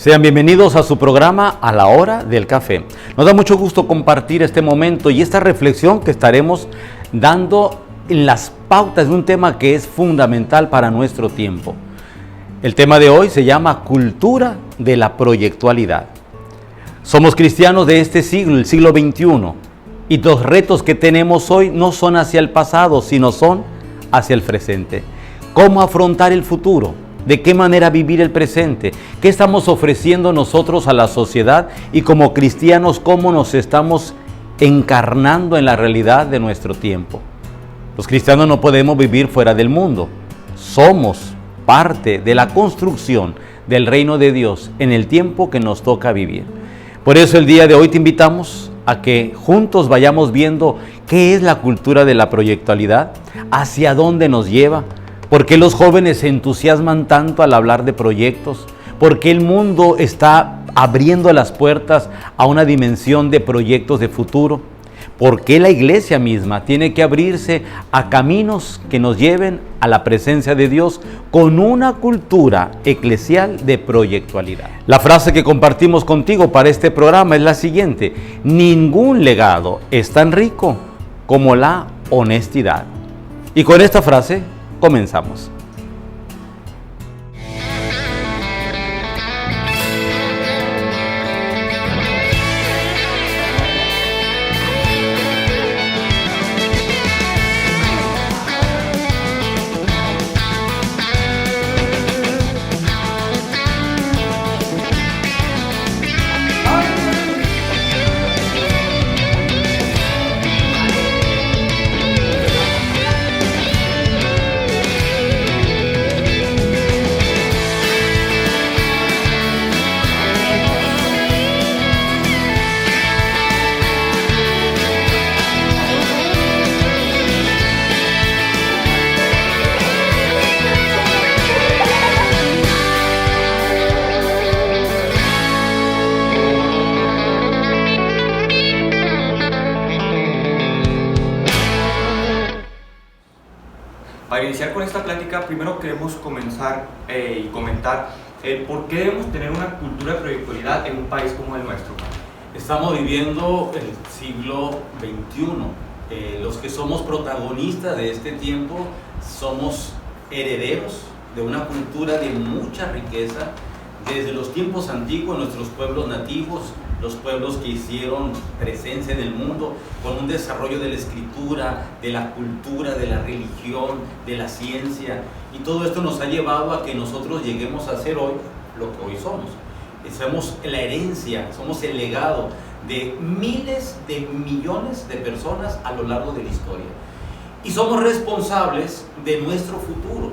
Sean bienvenidos a su programa A la Hora del Café. Nos da mucho gusto compartir este momento y esta reflexión que estaremos dando en las pautas de un tema que es fundamental para nuestro tiempo. El tema de hoy se llama Cultura de la Proyectualidad. Somos cristianos de este siglo, el siglo XXI, y los retos que tenemos hoy no son hacia el pasado, sino son hacia el presente. ¿Cómo afrontar el futuro? ¿De qué manera vivir el presente? ¿Qué estamos ofreciendo nosotros a la sociedad? Y como cristianos, ¿cómo nos estamos encarnando en la realidad de nuestro tiempo? Los cristianos no podemos vivir fuera del mundo. Somos parte de la construcción del reino de Dios en el tiempo que nos toca vivir. Por eso el día de hoy te invitamos a que juntos vayamos viendo qué es la cultura de la proyectualidad, hacia dónde nos lleva. ¿Por qué los jóvenes se entusiasman tanto al hablar de proyectos? ¿Por qué el mundo está abriendo las puertas a una dimensión de proyectos de futuro? ¿Por qué la iglesia misma tiene que abrirse a caminos que nos lleven a la presencia de Dios con una cultura eclesial de proyectualidad? La frase que compartimos contigo para este programa es la siguiente: ningún legado es tan rico como la honestidad. Y con esta frase comenzamos. Para iniciar con esta plática, primero queremos comenzar y comentar por qué debemos tener una cultura de proyectualidad en un país como el nuestro. Estamos viviendo el siglo XXI. Los que somos protagonistas de este tiempo somos herederos de una cultura de mucha riqueza. Desde los tiempos antiguos, nuestros pueblos nativos, los pueblos que hicieron presencia en el mundo, con un desarrollo de la escritura, de la cultura, de la religión, de la ciencia, y todo esto nos ha llevado a que nosotros lleguemos a ser hoy lo que hoy somos. Somos la herencia, somos el legado de miles de millones de personas a lo largo de la historia, y somos responsables de nuestro futuro.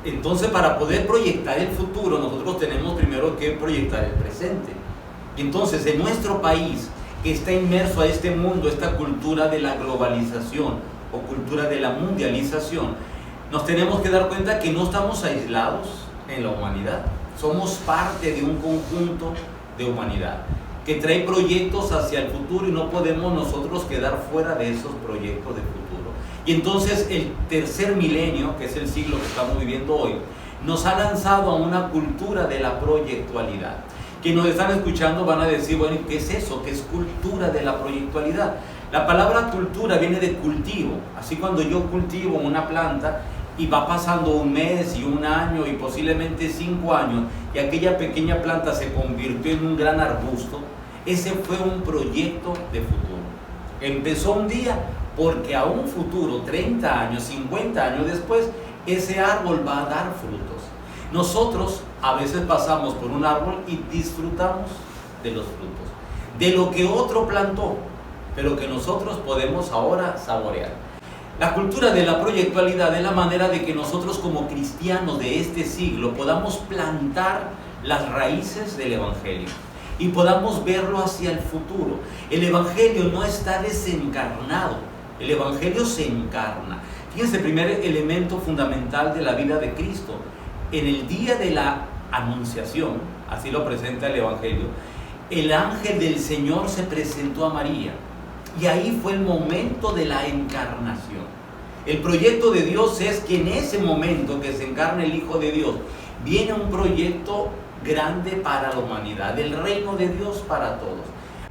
Entonces, para poder proyectar el futuro, nosotros tenemos primero que proyectar el presente. Entonces, en nuestro país, que está inmerso a este mundo, esta cultura de la globalización o cultura de la mundialización, nos tenemos que dar cuenta que no estamos aislados en la humanidad. Somos parte de un conjunto de humanidad que trae proyectos hacia el futuro y no podemos nosotros quedar fuera de esos proyectos de futuro. Y entonces el tercer milenio, que es el siglo que estamos viviendo hoy, nos ha lanzado a una cultura de la proyectualidad. Quienes nos están escuchando van a decir, bueno, ¿qué es eso? ¿Qué es cultura de la proyectualidad? La palabra cultura viene de cultivo. Así, cuando yo cultivo una planta y va pasando un mes y un año y posiblemente 5 años, y aquella pequeña planta se convirtió en un gran arbusto, ese fue un proyecto de futuro. Empezó un día, porque a un futuro, 30 años, 50 años después, ese árbol va a dar frutos. Nosotros a veces pasamos por un árbol y disfrutamos de los frutos, de lo que otro plantó, pero que nosotros podemos ahora saborear. La cultura de la proyectualidad es la manera de que nosotros, como cristianos de este siglo, podamos plantar las raíces del Evangelio y podamos verlo hacia el futuro. El Evangelio no está desencarnado, el Evangelio se encarna. Fíjense, el primer elemento fundamental de la vida de Cristo: en el día de la Anunciación, así lo presenta el Evangelio, el ángel del Señor se presentó a María, y ahí fue el momento de la encarnación. El proyecto de Dios es que en ese momento que se encarna el Hijo de Dios, viene un proyecto grande para la humanidad, el reino de Dios para todos.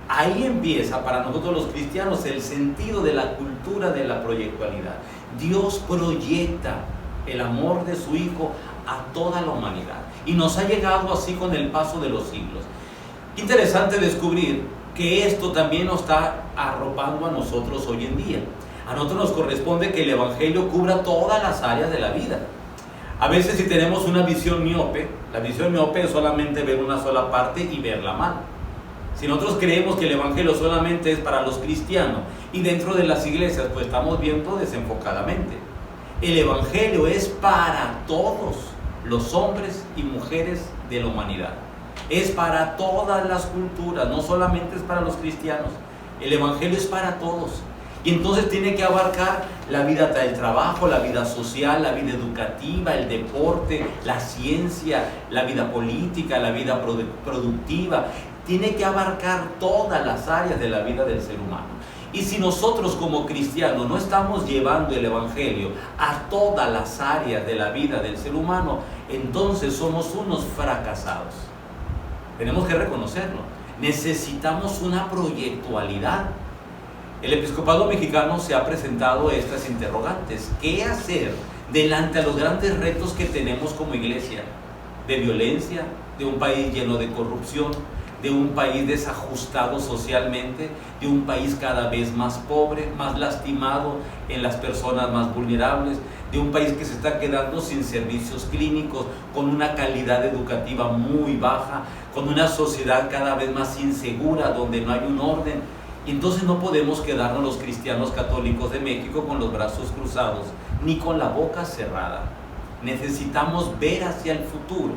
Ahí empieza para nosotros los cristianos el sentido de la cultura de la proyectualidad. Dios proyecta el amor de su Hijo a toda la humanidad y nos ha llegado así con el paso de los siglos. Interesante descubrir que esto también nos está arropando a nosotros hoy en día. A nosotros nos corresponde que el Evangelio cubra todas las áreas de la vida. A veces si tenemos una visión miope, la visión miope es solamente ver una sola parte y verla mal. Si nosotros creemos que el Evangelio solamente es para los cristianos y dentro de las iglesias, pues estamos viendo desenfocadamente. El Evangelio es para todos los hombres y mujeres de la humanidad. Es para todas las culturas, no solamente es para los cristianos. El Evangelio es para todos. Y entonces tiene que abarcar la vida del trabajo, la vida social, la vida educativa, el deporte, la ciencia, la vida política, la vida productiva. Tiene que abarcar todas las áreas de la vida del ser humano. Y si nosotros como cristianos no estamos llevando el Evangelio a todas las áreas de la vida del ser humano, entonces somos unos fracasados. Tenemos que reconocerlo. Necesitamos una proyectualidad. El episcopado mexicano se ha presentado estas interrogantes. ¿Qué hacer delante de los grandes retos que tenemos como iglesia? De violencia, de un país lleno de corrupción, de un país desajustado socialmente, de un país cada vez más pobre, más lastimado en las personas más vulnerables, de un país que se está quedando sin servicios clínicos, con una calidad educativa muy baja, con una sociedad cada vez más insegura, donde no hay un orden. Y entonces no podemos quedarnos los cristianos católicos de México con los brazos cruzados, ni con la boca cerrada. Necesitamos ver hacia el futuro.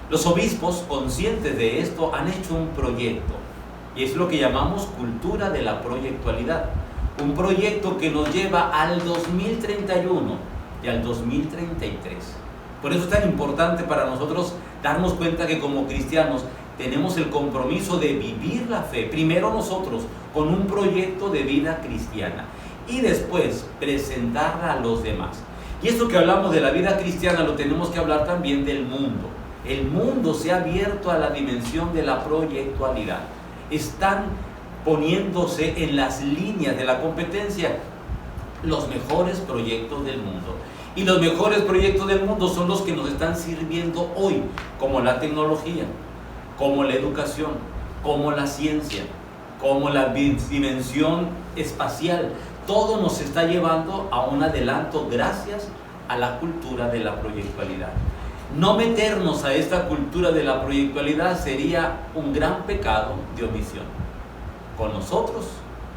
Los obispos, conscientes de esto, han hecho un proyecto, y es lo que llamamos cultura de la proyectualidad. Un proyecto que nos lleva al 2031 y al 2033. Por eso es tan importante para nosotros darnos cuenta que como cristianos tenemos el compromiso de vivir la fe, primero nosotros, con un proyecto de vida cristiana, y después presentarla a los demás. Y esto que hablamos de la vida cristiana lo tenemos que hablar también del mundo. El mundo se ha abierto a la dimensión de la proyectualidad. Están poniéndose en las líneas de la competencia los mejores proyectos del mundo. Y los mejores proyectos del mundo son los que nos están sirviendo hoy, como la tecnología, como la educación, como la ciencia, como la dimensión espacial. Todo nos está llevando a un adelanto gracias a la cultura de la proyectualidad. No meternos a esta cultura de la proyectualidad sería un gran pecado de omisión. Con nosotros,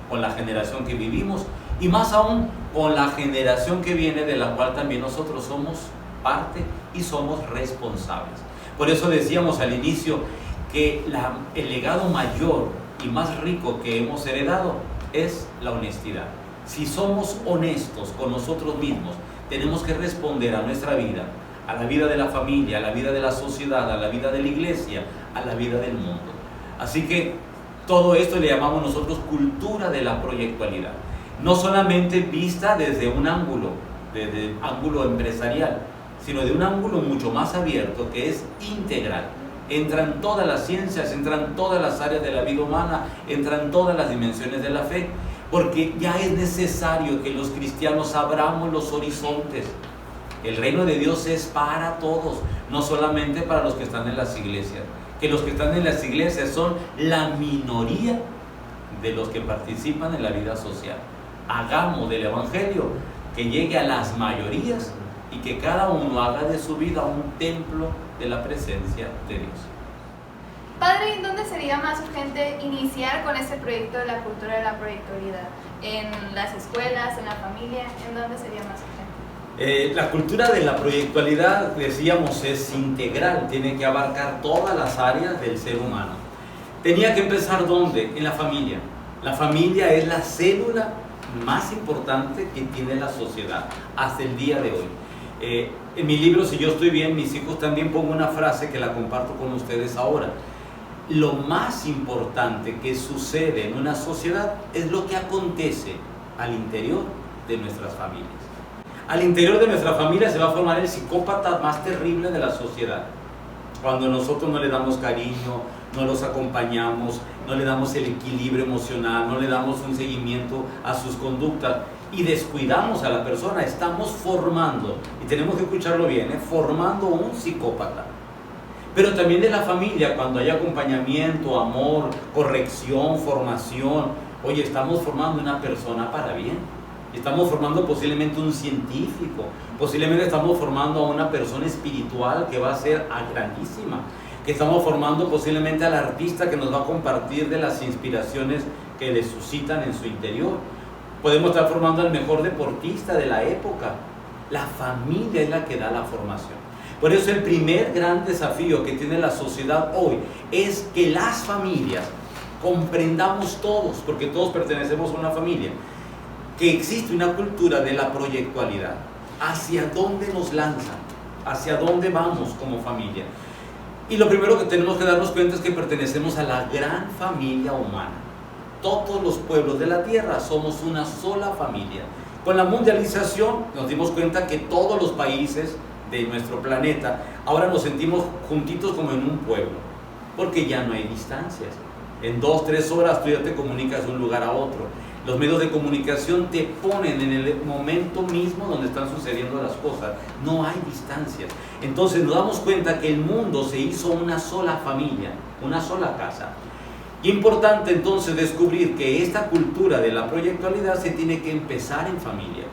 con la generación que vivimos y más aún con la generación que viene, de la cual también nosotros somos parte y somos responsables. Por eso decíamos al inicio que el legado mayor y más rico que hemos heredado es la honestidad. Si somos honestos con nosotros mismos, tenemos que responder a nuestra vida, a la vida de la familia, a la vida de la sociedad, a la vida de la iglesia, a la vida del mundo. Así que todo esto le llamamos nosotros cultura de la proyectualidad. No solamente vista desde un ángulo, desde el ángulo empresarial, sino de un ángulo mucho más abierto, que es integral. Entran todas las ciencias, entran todas las áreas de la vida humana, entran todas las dimensiones de la fe, porque ya es necesario que los cristianos abramos los horizontes. El reino de Dios es para todos, no solamente para los que están en las iglesias. Que los que están en las iglesias son la minoría de los que participan en la vida social. Hagamos del Evangelio que llegue a las mayorías y que cada uno haga de su vida un templo de la presencia de Dios. Padre, ¿en dónde sería más urgente iniciar con este proyecto de la cultura de la proyectualidad? ¿En las escuelas, en la familia? ¿En dónde sería más urgente? La cultura de la proyectualidad, decíamos, es integral, tiene que abarcar todas las áreas del ser humano. Tenía que empezar ¿dónde? En la familia. La familia es la célula más importante que tiene la sociedad hasta el día de hoy. En mi libro, Si yo estoy bien, mis hijos, también pongo una frase que la comparto con ustedes ahora. Lo más importante que sucede en una sociedad es lo que acontece al interior de nuestras familias. Al interior de nuestra familia se va a formar el psicópata más terrible de la sociedad. Cuando nosotros no le damos cariño, no los acompañamos, no le damos el equilibrio emocional, no le damos un seguimiento a sus conductas y descuidamos a la persona, estamos formando, y tenemos que escucharlo bien, formando un psicópata. Pero también de la familia, cuando hay acompañamiento, amor, corrección, formación, oye, estamos formando una persona para bien. Estamos formando posiblemente un científico, posiblemente estamos formando a una persona espiritual que va a ser grandísima, que estamos formando posiblemente al artista que nos va a compartir de las inspiraciones que le suscitan en su interior. Podemos estar formando al mejor deportista de la época. La familia es la que da la formación. Por eso el primer gran desafío que tiene la sociedad hoy es que las familias comprendamos todos, porque todos pertenecemos a una familia, que existe una cultura de la proyectualidad. ¿Hacia dónde nos lanzan? ¿Hacia dónde vamos como familia? Y lo primero que tenemos que darnos cuenta es que pertenecemos a la gran familia humana. Todos los pueblos de la tierra somos una sola familia. Con la mundialización nos dimos cuenta que todos los países de nuestro planeta ahora nos sentimos juntitos como en un pueblo, porque ya no hay distancias. En 2-3 horas tú ya te comunicas de un lugar a otro. Los medios de comunicación te ponen en el momento mismo donde están sucediendo las cosas. No hay distancias. Entonces nos damos cuenta que el mundo se hizo una sola familia, una sola casa. Importante entonces descubrir que esta cultura de la proyectualidad se tiene que empezar en familia.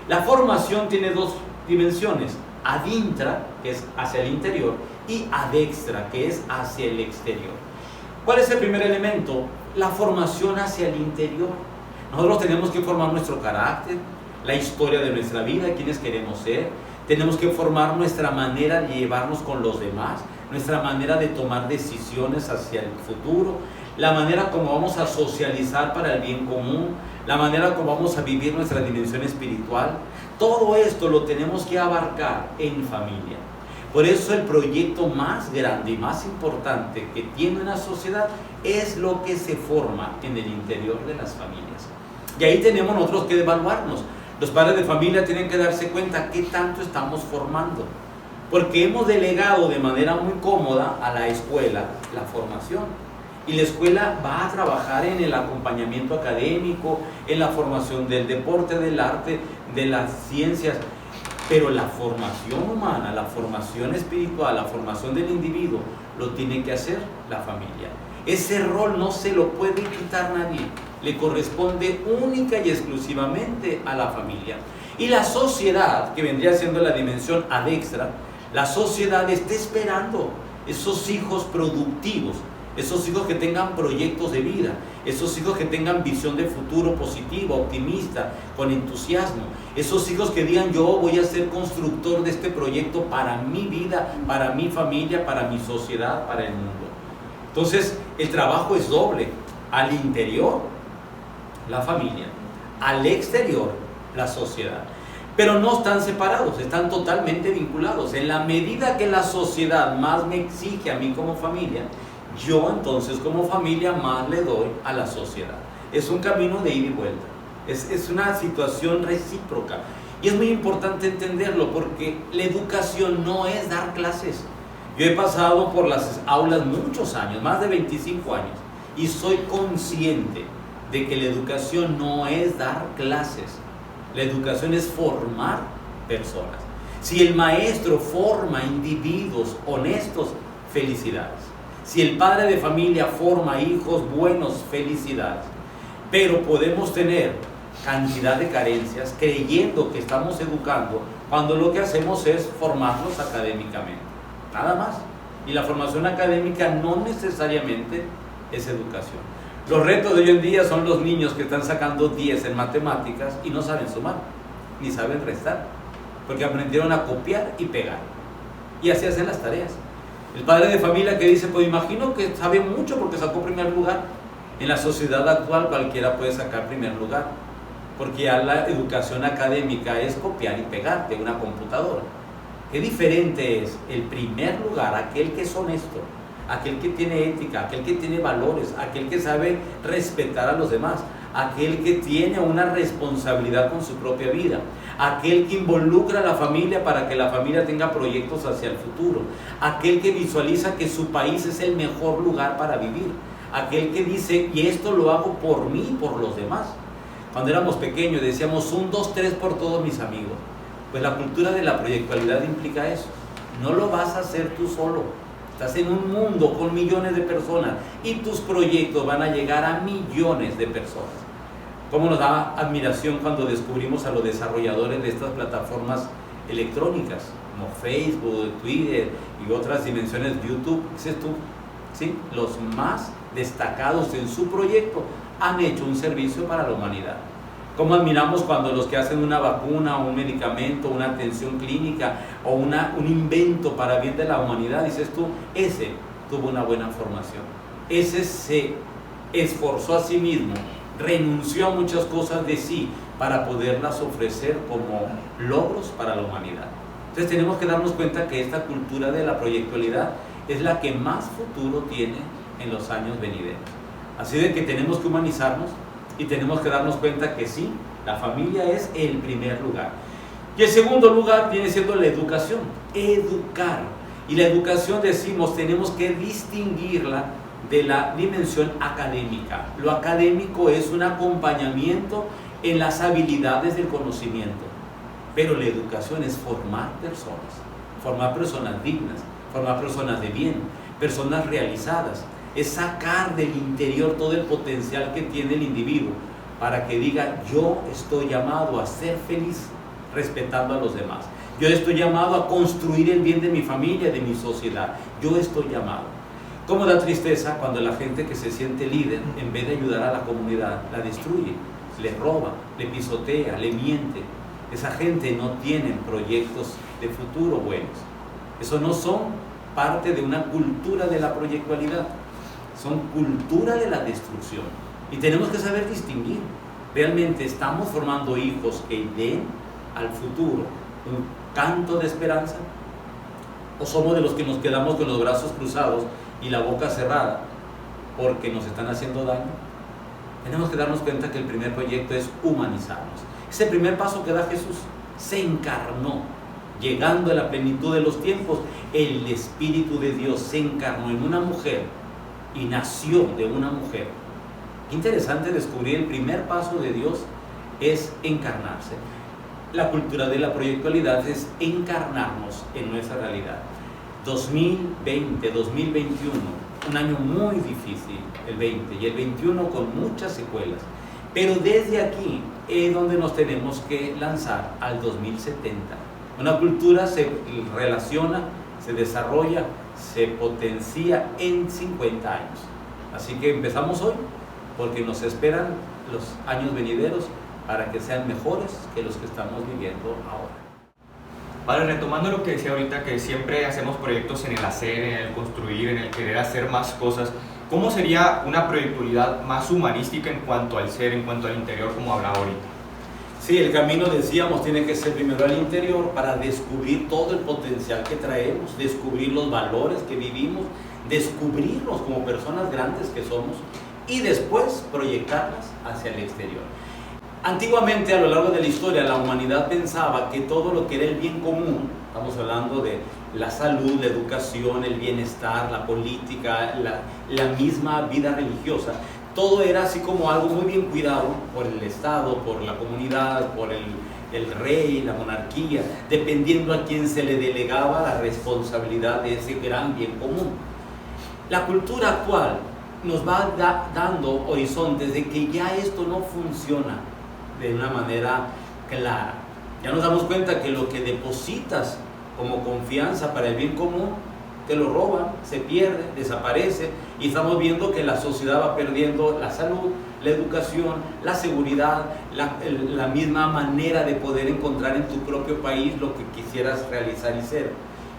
La formación tiene dos dimensiones: ad intra, que es hacia el interior, y ad extra, que es hacia el exterior. ¿Cuál es el primer elemento? La formación hacia el interior. Nosotros tenemos que formar nuestro carácter, la historia de nuestra vida, quiénes queremos ser. Tenemos que formar nuestra manera de llevarnos con los demás, nuestra manera de tomar decisiones hacia el futuro, la manera como vamos a socializar para el bien común, la manera como vamos a vivir nuestra dimensión espiritual. Todo esto lo tenemos que abarcar en familia. Por eso el proyecto más grande y más importante que tiene una sociedad es lo que se forma en el interior de las familias. Y ahí tenemos nosotros que evaluarnos. Los padres de familia tienen que darse cuenta qué tanto estamos formando, porque hemos delegado de manera muy cómoda a la escuela la formación. Y la escuela va a trabajar en el acompañamiento académico, en la formación del deporte, del arte, de las ciencias. Pero la formación humana, la formación espiritual, la formación del individuo, lo tiene que hacer la familia. Ese rol no se lo puede quitar nadie. Le corresponde única y exclusivamente a la familia. Y la sociedad, que vendría siendo la dimensión ad extra, la sociedad está esperando esos hijos productivos, esos hijos que tengan proyectos de vida, esos hijos que tengan visión de futuro positiva, optimista, con entusiasmo, esos hijos que digan: yo voy a ser constructor de este proyecto para mi vida, para mi familia, para mi sociedad, para el mundo. Entonces el trabajo es doble: al interior la familia, al exterior la sociedad. Pero no están separados, están totalmente vinculados. En la medida que la sociedad más me exige a mí como familia, yo entonces como familia más le doy a la sociedad. Es un camino de ida y vuelta, es una situación recíproca. Y es muy importante entenderlo, porque la educación no es dar clases. Yo he pasado por las aulas muchos años, más de 25 años, y soy consciente de que la educación no es dar clases. La educación es formar personas. Si el maestro forma individuos honestos, felicidades. Si el padre de familia forma hijos buenos, felicidades. Pero podemos tener cantidad de carencias creyendo que estamos educando, cuando lo que hacemos es formarlos académicamente, nada más. Y la formación académica no necesariamente es educación. Los retos de hoy en día son los niños que están sacando 10 en matemáticas y no saben sumar, ni saben restar, porque aprendieron a copiar y pegar, y así hacen las tareas. El padre de familia que dice: pues imagino que sabe mucho porque sacó primer lugar. En la sociedad actual cualquiera puede sacar primer lugar, porque ya la educación académica es copiar y pegar de una computadora. Qué diferente es el primer lugar, aquel que es honesto, aquel que tiene ética, aquel que tiene valores, aquel que sabe respetar a los demás, aquel que tiene una responsabilidad con su propia vida, aquel que involucra a la familia para que la familia tenga proyectos hacia el futuro, aquel que visualiza que su país es el mejor lugar para vivir, aquel que dice, y esto lo hago por mí y por los demás. Cuando éramos pequeños decíamos 1, 2, 3 por todos mis amigos. Pues la cultura de la proyectualidad implica eso. No lo vas a hacer tú solo. Estás en un mundo con millones de personas y tus proyectos van a llegar a millones de personas. Cómo nos da admiración cuando descubrimos a los desarrolladores de estas plataformas electrónicas, como Facebook, Twitter y otras dimensiones, YouTube, dices tú, ¿sí? Los más destacados en su proyecto han hecho un servicio para la humanidad. Cómo admiramos cuando los que hacen una vacuna, un medicamento, una atención clínica o un invento para bien de la humanidad, dices tú, ese tuvo una buena formación, ese se esforzó a sí mismo, renunció a muchas cosas de sí para poderlas ofrecer como logros para la humanidad. Entonces tenemos que darnos cuenta que esta cultura de la proyectualidad es la que más futuro tiene en los años venideros. Así de que tenemos que humanizarnos y tenemos que darnos cuenta que sí, la familia es el primer lugar. Y el segundo lugar viene siendo la educación, educar. Y la educación, decimos, tenemos que distinguirla de la dimensión académica. Lo académico es un acompañamiento en las habilidades del conocimiento, pero la educación es formar personas dignas, formar personas de bien, personas realizadas, es sacar del interior todo el potencial que tiene el individuo para que diga, yo estoy llamado a ser feliz respetando a los demás, yo estoy llamado a construir el bien de mi familia, de mi sociedad, yo estoy llamado. Cómo da tristeza cuando la gente que se siente líder, en vez de ayudar a la comunidad, la destruye, le roba, le pisotea, le miente. Esa gente no tiene proyectos de futuro buenos. Eso no son parte de una cultura de la proyectualidad, son cultura de la destrucción. Y tenemos que saber distinguir. ¿Realmente estamos formando hijos que den al futuro un canto de esperanza? ¿O somos de los que nos quedamos con los brazos cruzados y la boca cerrada porque nos están haciendo daño? Tenemos que darnos cuenta que el primer proyecto es humanizarnos. Ese primer paso que da Jesús, se encarnó, llegando a la plenitud de los tiempos, el Espíritu de Dios se encarnó en una mujer y nació de una mujer. Interesante descubrir, el primer paso de Dios es encarnarse. La cultura de la proyectualidad es encarnarnos en nuestra realidad. 2020, 2021, un año muy difícil, el 20 y el 21 con muchas secuelas, pero desde aquí es donde nos tenemos que lanzar al 2070. Una cultura se relaciona, se desarrolla, se potencia en 50 años. Así que empezamos hoy, porque nos esperan los años venideros para que sean mejores que los que estamos viviendo ahora. Padre, retomando lo que decía ahorita, que siempre hacemos proyectos en el hacer, en el construir, en el querer hacer más cosas, ¿cómo sería una proyectualidad más humanística en cuanto al ser, en cuanto al interior, como hablaba ahorita? Sí, el camino, decíamos, tiene que ser primero al interior para descubrir todo el potencial que traemos, descubrir los valores que vivimos, descubrirnos como personas grandes que somos y después proyectarlas hacia el exterior. Antiguamente, a lo largo de la historia, la humanidad pensaba que todo lo que era el bien común, estamos hablando de la salud, la educación, el bienestar, la política, la misma vida religiosa, todo era así como algo muy bien cuidado por el Estado, por la comunidad, por el rey, la monarquía, dependiendo a quién se le delegaba la responsabilidad de ese gran bien común. La cultura actual nos va dando horizontes de que ya esto no funciona de una manera clara. Ya nos damos cuenta que lo que depositas como confianza para el bien común, te lo roban, se pierde, desaparece, y estamos viendo que la sociedad va perdiendo la salud, la educación, la seguridad, la misma manera de poder encontrar en tu propio país lo que quisieras realizar y ser.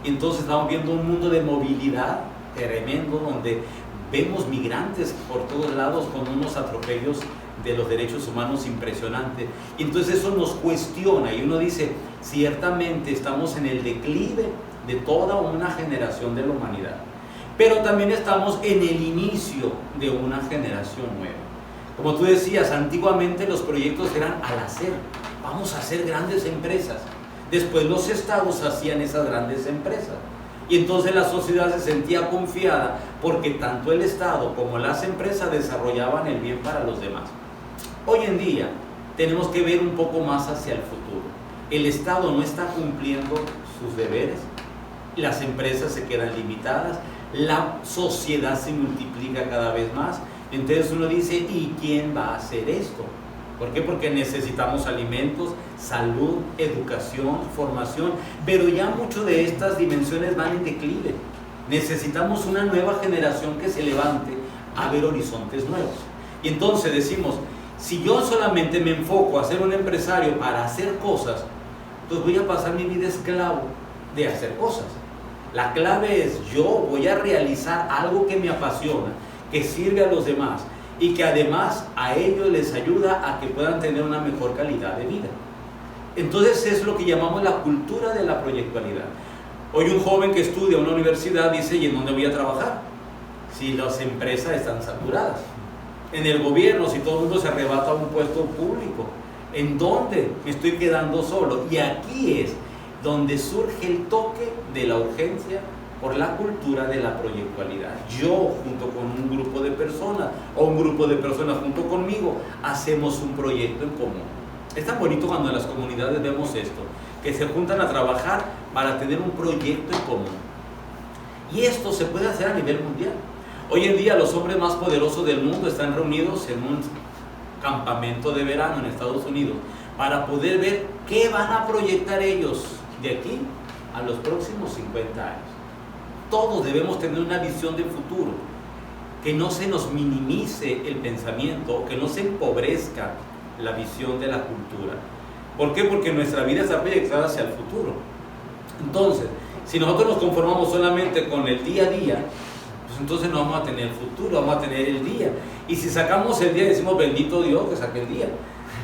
Y entonces estamos viendo un mundo de movilidad tremendo, donde vemos migrantes por todos lados con unos atropellos de los derechos humanos impresionantes. Y entonces eso nos cuestiona y uno dice, ciertamente estamos en el declive de toda una generación de la humanidad, pero también estamos en el inicio de una generación nueva. Como tú decías, antiguamente los proyectos eran al hacer, vamos a hacer grandes empresas. Después los estados hacían esas grandes empresas. Y entonces la sociedad se sentía confiada porque tanto el estado como las empresas desarrollaban el bien para los demás. Hoy en día tenemos que ver un poco más hacia el futuro. El estado no está cumpliendo sus deberes, las empresas se quedan limitadas, la sociedad se multiplica cada vez más. Entonces uno dice, ¿y quién va a hacer esto? ¿Por qué? Porque necesitamos alimentos, salud, educación, formación, pero ya mucho de estas dimensiones van en declive. Necesitamos una nueva generación que se levante a ver horizontes nuevos. Y entonces decimos, si yo solamente me enfoco a ser un empresario para hacer cosas, pues voy a pasar mi vida esclavo de hacer cosas. La clave es, yo voy a realizar algo que me apasiona, que sirve a los demás y que además a ellos les ayuda a que puedan tener una mejor calidad de vida. Entonces es lo que llamamos la cultura de la proyectualidad. Hoy un joven que estudia en una universidad dice, ¿y en dónde voy a trabajar? Si las empresas están saturadas. En el gobierno, si todo el mundo se arrebata a un puesto público, ¿en dónde me estoy quedando solo? Y aquí es donde surge el toque de la urgencia por la cultura de la proyectualidad. Yo, junto con un grupo de personas, o un grupo de personas junto conmigo, hacemos un proyecto en común. Es tan bonito cuando en las comunidades vemos esto, que se juntan a trabajar para tener un proyecto en común. Y esto se puede hacer a nivel mundial. Hoy en día los hombres más poderosos del mundo están reunidos en un campamento de verano en Estados Unidos para poder ver qué van a proyectar ellos de aquí a los próximos 50 años. Todos debemos tener una visión de futuro, que no se nos minimice el pensamiento, que no se empobrezca la visión de la cultura. ¿Por qué? Porque nuestra vida está proyectada hacia el futuro. Entonces, si nosotros nos conformamos solamente con el día a día, pues entonces no vamos a tener el futuro, vamos a tener el día. Y si sacamos el día, decimos, bendito Dios que saque el día,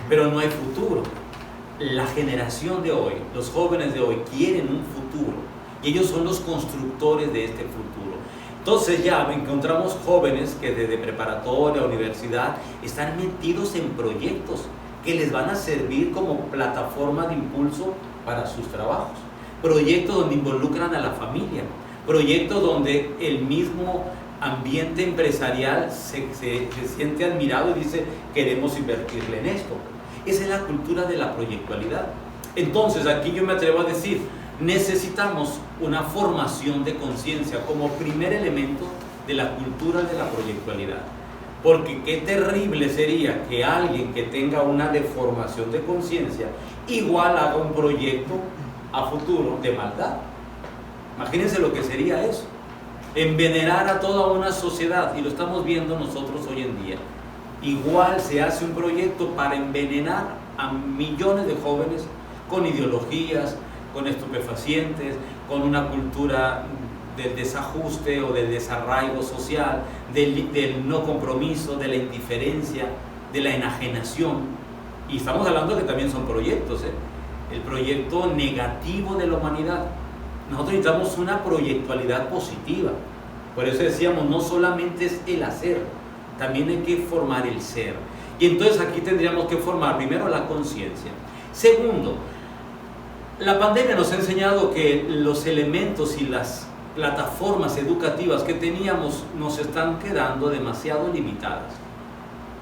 pero no hay futuro. La generación de hoy, los jóvenes de hoy quieren un futuro y ellos son los constructores de este futuro. Entonces ya encontramos jóvenes que desde preparatoria, universidad, están metidos en proyectos que les van a servir como plataforma de impulso para sus trabajos. Proyectos donde involucran a la familia, proyectos donde el mismo ambiente empresarial se siente admirado y dice, queremos invertirle en esto. Esa es la cultura de la proyectualidad. Entonces aquí yo me atrevo a decir, necesitamos una formación de conciencia como primer elemento de la cultura de la proyectualidad. Porque qué terrible sería que alguien que tenga una deformación de conciencia igual haga un proyecto a futuro de maldad. Imagínense lo que sería eso. Envenenar a toda una sociedad, y lo estamos viendo nosotros hoy en día. Igual se hace un proyecto para envenenar a millones de jóvenes con ideologías, con estupefacientes, con una cultura del desajuste o del desarraigo social, del no compromiso, de la indiferencia, de la enajenación. Y estamos hablando que también son proyectos, el proyecto negativo de la humanidad. Nosotros necesitamos una proyectualidad positiva. Por eso decíamos, no solamente es el hacer, también hay que formar el ser. Y entonces aquí tendríamos que formar primero la conciencia. Segundo, la pandemia nos ha enseñado que los elementos y las plataformas educativas que teníamos nos están quedando demasiado limitadas.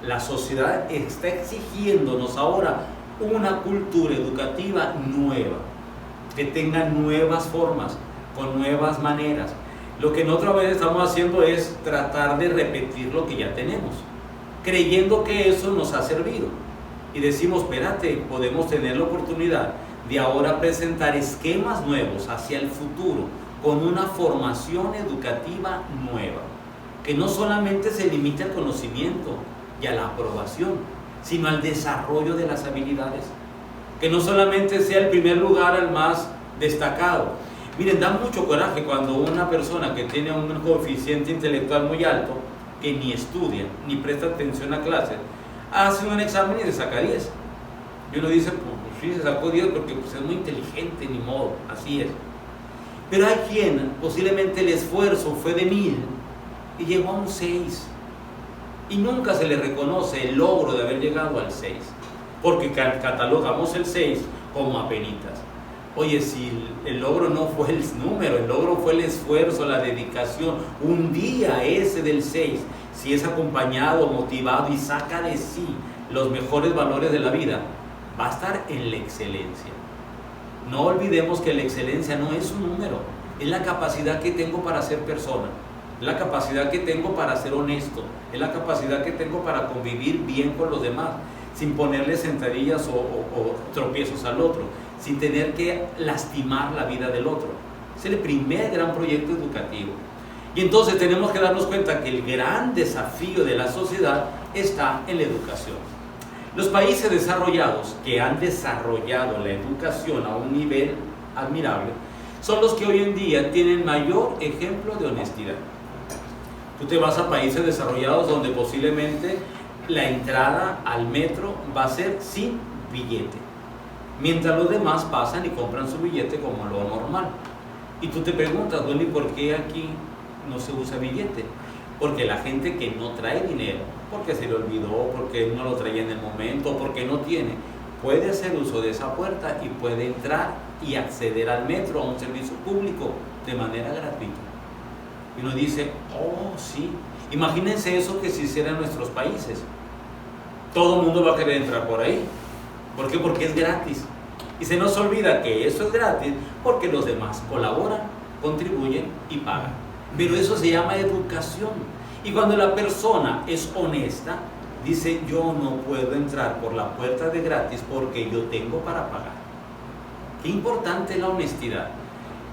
La sociedad está exigiéndonos ahora una cultura educativa nueva, que tenga nuevas formas, con nuevas maneras. Lo que nosotros a veces estamos haciendo es tratar de repetir lo que ya tenemos, creyendo que eso nos ha servido. Y decimos, espérate, podemos tener la oportunidad de ahora presentar esquemas nuevos hacia el futuro, con una formación educativa nueva, que no solamente se limite al conocimiento y a la aprobación, sino al desarrollo de las habilidades, que no solamente sea el primer lugar al más destacado. Miren, da mucho coraje cuando una persona que tiene un coeficiente intelectual muy alto, que ni estudia, ni presta atención a clases, hace un examen y se saca 10. Y uno dice, pues sí, se sacó 10 porque pues, es muy inteligente, ni modo, así es. Pero hay quien, posiblemente el esfuerzo fue de 1000 y llegó a un 6. Y nunca se le reconoce el logro de haber llegado al 6. porque catalogamos el 6 como apenitas. Oye, si el logro no fue el número, el logro fue el esfuerzo, la dedicación, un día ese del 6, si es acompañado, motivado y saca de sí los mejores valores de la vida, va a estar en la excelencia. No olvidemos que la excelencia no es un número, es la capacidad que tengo para ser persona, es la capacidad que tengo para ser honesto, es la capacidad que tengo para convivir bien con los demás, sin ponerle sentadillas o tropiezos al otro, sin tener que lastimar la vida del otro. Es el primer gran proyecto educativo. Y entonces tenemos que darnos cuenta que el gran desafío de la sociedad está en la educación. Los países desarrollados que han desarrollado la educación a un nivel admirable son los que hoy en día tienen mayor ejemplo de honestidad. Tú te vas a países desarrollados donde posiblemente la entrada al metro va a ser sin billete, mientras los demás pasan y compran su billete como lo normal. Y tú te preguntas, bueno, ¿y por qué aquí no se usa billete? Porque la gente que no trae dinero, porque se le olvidó, porque no lo traía en el momento, porque no tiene, puede hacer uso de esa puerta y puede entrar y acceder al metro, a un servicio público, de manera gratuita. Y uno dice, oh sí, imagínense eso que se hiciera en nuestros países. Todo el mundo va a querer entrar por ahí. ¿Por qué? Porque es gratis. Y se nos olvida que eso es gratis porque los demás colaboran, contribuyen y pagan. Pero eso se llama educación. Y cuando la persona es honesta, dice, yo no puedo entrar por la puerta de gratis porque yo tengo para pagar. Qué importante es la honestidad.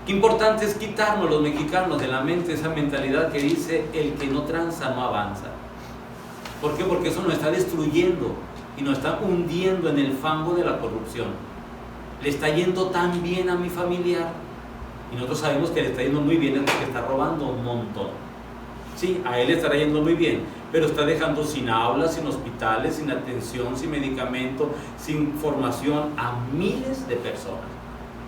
Qué importante es quitarnos los mexicanos de la mente esa mentalidad que dice, el que no tranza no avanza. ¿Por qué? Porque eso nos está destruyendo y nos está hundiendo en el fango de la corrupción. Le está yendo tan bien a mi familiar y nosotros sabemos que le está yendo muy bien porque está robando un montón. Sí, a él le estará yendo muy bien, pero está dejando sin aulas, sin hospitales, sin atención, sin medicamento, sin formación a miles de personas.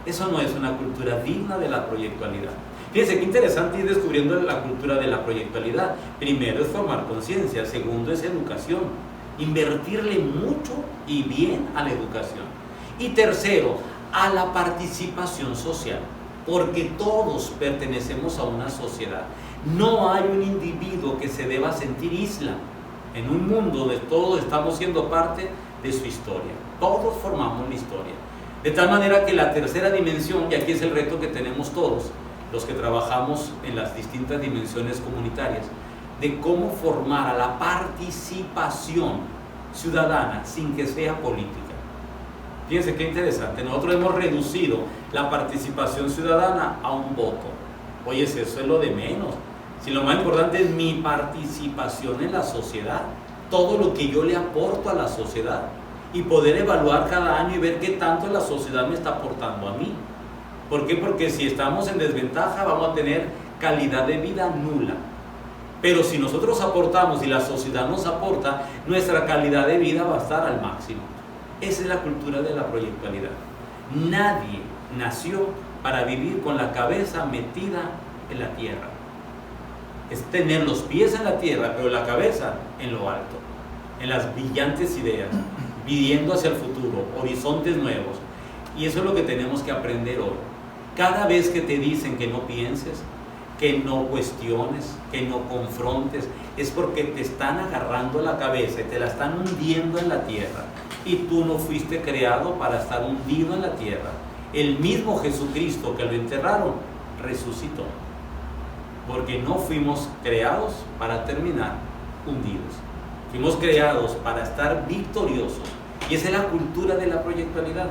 Eso no es una cultura digna de la proyectualidad. Fíjense qué interesante ir descubriendo la cultura de la proyectualidad. Primero es formar conciencia, segundo es educación, invertirle mucho y bien a la educación. Y tercero, a la participación social, porque todos pertenecemos a una sociedad. No hay un individuo que se deba sentir isla en un mundo donde todos estamos siendo parte de su historia. Todos formamos una historia. De tal manera que la tercera dimensión, y aquí es el reto que tenemos todos, los que trabajamos en las distintas dimensiones comunitarias, de cómo formar a la participación ciudadana sin que sea política. Fíjense qué interesante, nosotros hemos reducido la participación ciudadana a un voto. Oye, eso es lo de menos. Si lo más importante es mi participación en la sociedad, todo lo que yo le aporto a la sociedad y poder evaluar cada año y ver qué tanto la sociedad me está aportando a mí. ¿Por qué? Porque si estamos en desventaja vamos a tener calidad de vida nula. Pero si nosotros aportamos y la sociedad nos aporta, nuestra calidad de vida va a estar al máximo. Esa es la cultura de la proyectualidad. Nadie nació para vivir con la cabeza metida en la tierra. Es tener los pies en la tierra, pero la cabeza en lo alto, en las brillantes ideas, viviendo hacia el futuro, horizontes nuevos. Y eso es lo que tenemos que aprender hoy. Cada vez que te dicen que no pienses, que no cuestiones, que no confrontes, es porque te están agarrando la cabeza y te la están hundiendo en la tierra. Y tú no fuiste creado para estar hundido en la tierra. El mismo Jesucristo que lo enterraron, resucitó. Porque no fuimos creados para terminar hundidos. Fuimos creados para estar victoriosos. Y esa es la cultura de la proyectualidad.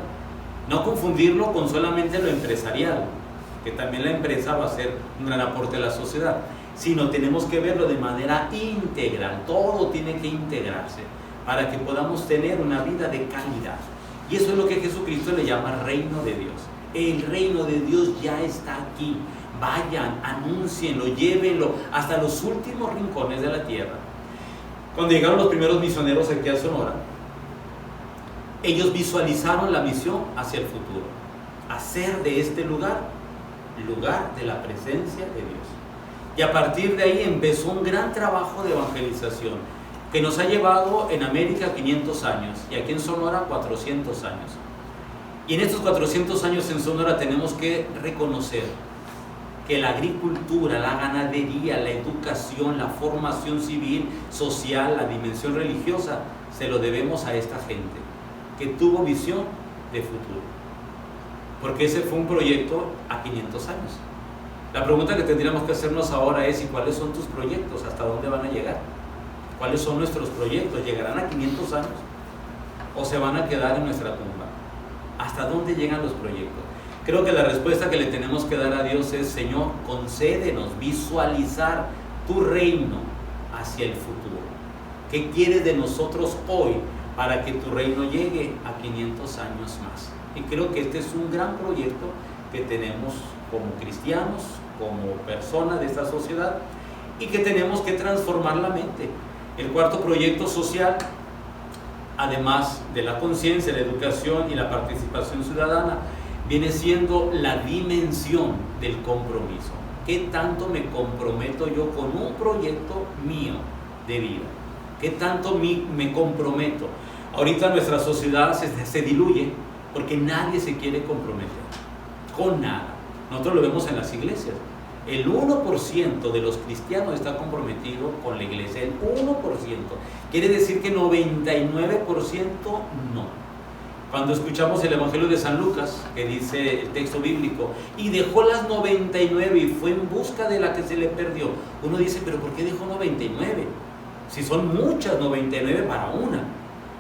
No confundirlo con solamente lo empresarial, que también la empresa va a ser un gran aporte a la sociedad, sino tenemos que verlo de manera integral. Todo tiene que integrarse para que podamos tener una vida de calidad. Y eso es lo que Jesucristo le llama reino de Dios. El reino de Dios ya está aquí. Vayan, anúncienlo, llévenlo hasta los últimos rincones de la tierra. Cuando llegaron los primeros misioneros aquí a Sonora, ellos visualizaron la misión hacia el futuro. Hacer de este lugar de la presencia de Dios. Y a partir de ahí empezó un gran trabajo de evangelización. que nos ha llevado en América 500 años y aquí en Sonora 400 años. Y en estos 400 años en Sonora tenemos que reconocer que la agricultura, la ganadería, la educación, la formación civil, social, la dimensión religiosa, se lo debemos a esta gente que tuvo visión de futuro. Porque ese fue un proyecto a 500 años. La pregunta que tendríamos que hacernos ahora es: ¿y cuáles son tus proyectos? ¿Hasta dónde van a llegar? ¿Cuáles son nuestros proyectos? ¿Llegarán a 500 años? ¿O se van a quedar en nuestra tumba? ¿Hasta dónde llegan los proyectos? Creo que la respuesta que le tenemos que dar a Dios es: Señor, concédenos visualizar tu reino hacia el futuro. ¿Qué quieres de nosotros hoy para que tu reino llegue a 500 años más? Y creo que este es un gran proyecto que tenemos como cristianos, como personas de esta sociedad, y que tenemos que transformar la mente. El cuarto proyecto social, además de la conciencia, la educación y la participación ciudadana, viene siendo la dimensión del compromiso. ¿Qué tanto me comprometo yo con un proyecto mío de vida? ¿Qué tanto me comprometo? Ahorita nuestra sociedad se diluye porque nadie se quiere comprometer con nada. Nosotros lo vemos en las iglesias. El 1% de los cristianos está comprometido con la iglesia. El 1%. Quiere decir que 99% no. Cuando escuchamos el Evangelio de San Lucas, que dice el texto bíblico, y dejó las 99 y fue en busca de la que se le perdió. Uno dice: ¿pero por qué dejó 99? Si son muchas 99 para una.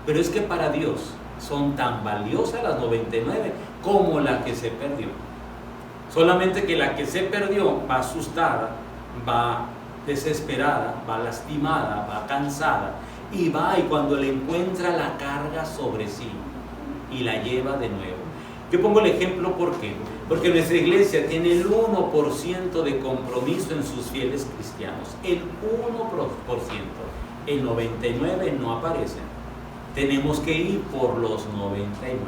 Pero es que para Dios son tan valiosas las 99 como la que se perdió. Solamente que la que se perdió va asustada, va desesperada, va lastimada, va cansada, y cuando le encuentra la carga sobre sí y la lleva de nuevo. Yo pongo el ejemplo, ¿por qué? Porque nuestra iglesia tiene el 1% de compromiso en sus fieles cristianos. El 1%. El 99% no aparece. Tenemos que ir por los 99.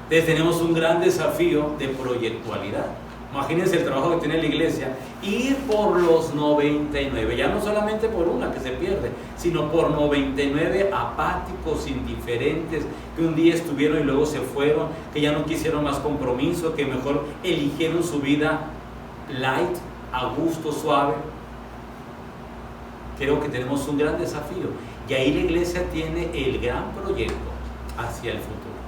Entonces tenemos un gran desafío de proyectualidad. Imagínense el trabajo que tiene la iglesia: ir por los 99, ya no solamente por una que se pierde, sino por 99 apáticos, indiferentes, que un día estuvieron y luego se fueron, que ya no quisieron más compromiso, que mejor eligieron su vida light, a gusto, suave. Creo que tenemos un gran desafío, y ahí la iglesia tiene el gran proyecto hacia el futuro.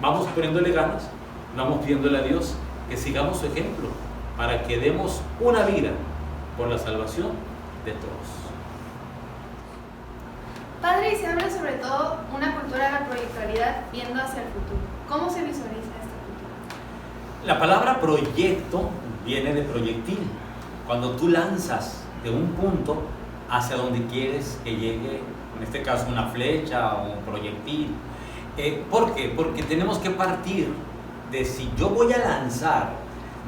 Vamos poniéndole ganas, vamos pidiéndole a Dios que sigamos su ejemplo para que demos una vida por la salvación de todos. Padre, y se habla sobre todo una cultura de la proyectualidad viendo hacia el futuro. ¿Cómo se visualiza este futuro? La palabra proyecto viene de proyectil. Cuando tú lanzas de un punto hacia donde quieres que llegue, en este caso una flecha o un proyectil. ¿Por qué? Porque tenemos que partir de si yo voy a lanzar,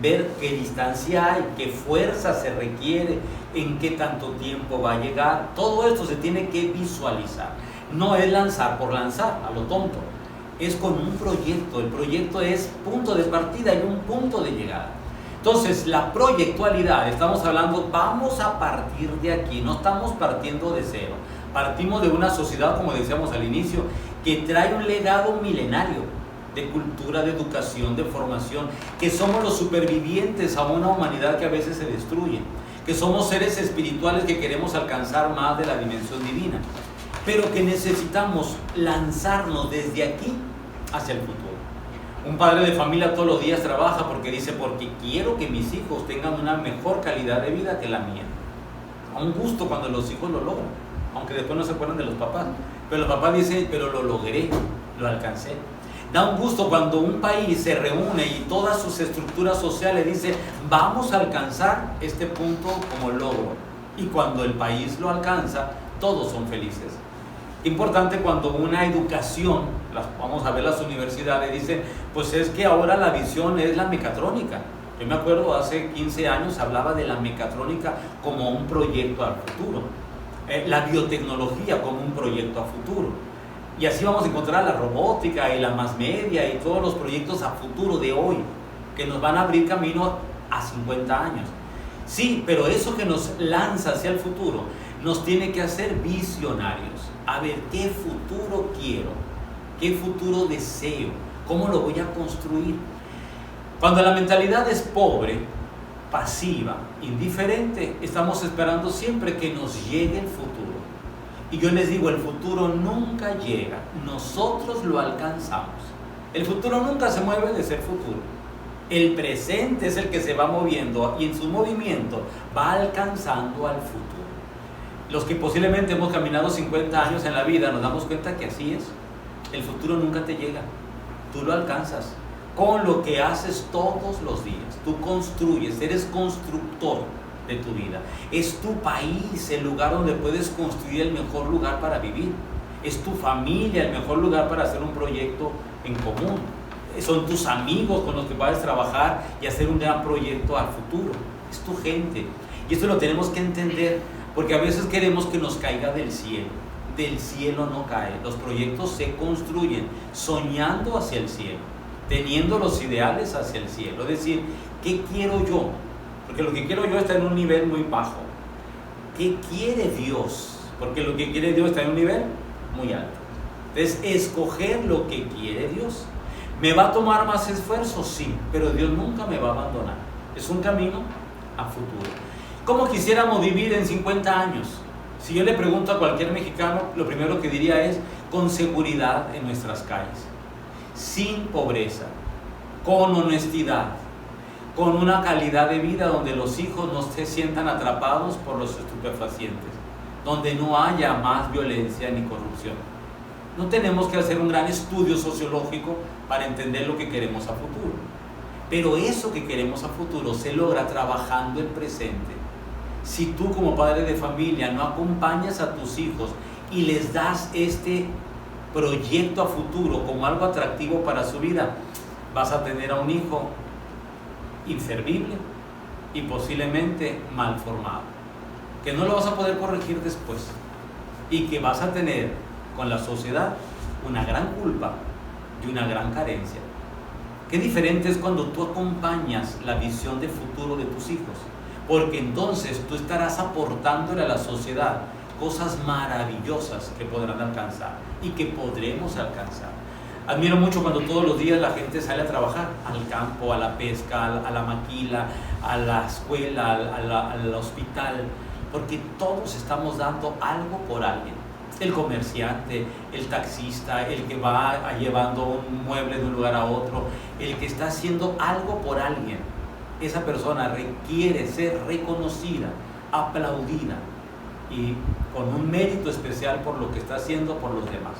ver qué distancia hay, qué fuerza se requiere, en qué tanto tiempo va a llegar. Todo esto se tiene que visualizar. No es lanzar por lanzar, a lo tonto. Es con un proyecto. El proyecto es punto de partida y un punto de llegada. Entonces, la proyectualidad, estamos hablando, vamos a partir de aquí, no estamos partiendo de cero. Partimos de una sociedad, como decíamos al inicio, que trae un legado milenario de cultura, de educación, de formación, que somos los supervivientes a una humanidad que a veces se destruye, que somos seres espirituales que queremos alcanzar más de la dimensión divina, pero que necesitamos lanzarnos desde aquí hacia el futuro. Un padre de familia todos los días trabaja porque dice: porque quiero que mis hijos tengan una mejor calidad de vida que la mía. A un gusto cuando los hijos lo logran, aunque después no se acuerdan de los papás, pero los papás dicen: pero lo logré, lo alcancé. Da un gusto cuando un país se reúne y todas sus estructuras sociales dicen: vamos a alcanzar este punto como logro. Y cuando el país lo alcanza, todos son felices. Importante cuando una educación, vamos a ver las universidades, dicen: pues es que ahora la visión es la mecatrónica. Yo me acuerdo hace 15 años hablaba de la mecatrónica como un proyecto al futuro, la biotecnología como un proyecto a futuro. Y así vamos a encontrar la robótica y la más media y todos los proyectos a futuro de hoy que nos van a abrir camino a 50 años. Sí, pero eso que nos lanza hacia el futuro nos tiene que hacer visionarios. A ver, ¿qué futuro quiero? ¿Qué futuro deseo? ¿Cómo lo voy a construir? Cuando la mentalidad es pobre, pasiva, indiferente, estamos esperando siempre que nos llegue el futuro. Y yo les digo, el futuro nunca llega, nosotros lo alcanzamos. El futuro nunca se mueve de ser futuro. El presente es el que se va moviendo y en su movimiento va alcanzando al futuro. Los que posiblemente hemos caminado 50 años en la vida nos damos cuenta que así es. El futuro nunca te llega, tú lo alcanzas con lo que haces todos los días. Tú construyes, eres constructor de tu vida. Es tu país el lugar donde puedes construir el mejor lugar para vivir. Es tu familia el mejor lugar para hacer un proyecto en común. Son tus amigos con los que puedes trabajar y hacer un gran proyecto al futuro. Es tu gente. Y esto lo tenemos que entender, porque a veces queremos que nos caiga del cielo. Del cielo no cae. Los proyectos se construyen soñando hacia el cielo, teniendo los ideales hacia el cielo. Es decir, ¿qué quiero yo? Porque lo que quiero yo está en un nivel muy bajo. ¿Qué quiere Dios? Porque lo que quiere Dios está en un nivel muy alto. Entonces, escoger lo que quiere Dios. ¿Me va a tomar más esfuerzo? Sí, pero Dios nunca me va a abandonar. Es un camino a futuro. ¿Cómo quisiéramos vivir en 50 años? Si yo le pregunto a cualquier mexicano, lo primero que diría es con seguridad en nuestras calles, sin pobreza, con honestidad, con una calidad de vida donde los hijos no se sientan atrapados por los estupefacientes, donde no haya más violencia ni corrupción. No tenemos que hacer un gran estudio sociológico para entender lo que queremos a futuro, pero eso que queremos a futuro se logra trabajando el presente. Si tú como padre de familia no acompañas a tus hijos y les das este proyecto a futuro como algo atractivo para su vida, vas a tener a un hijo inservible y posiblemente mal formado, que no lo vas a poder corregir después y que vas a tener con la sociedad una gran culpa y una gran carencia. Qué diferente es cuando tú acompañas la visión de futuro de tus hijos, porque entonces tú estarás aportándole a la sociedad cosas maravillosas que podrán alcanzar y que podremos alcanzar. Admiro mucho cuando todos los días la gente sale a trabajar al campo, a la pesca, a la maquila, a la escuela, al hospital, porque todos estamos dando algo por alguien. El comerciante, el taxista, el que va llevando un mueble de un lugar a otro, el que está haciendo algo por alguien. Esa persona requiere ser reconocida, aplaudida y con un mérito especial por lo que está haciendo por los demás.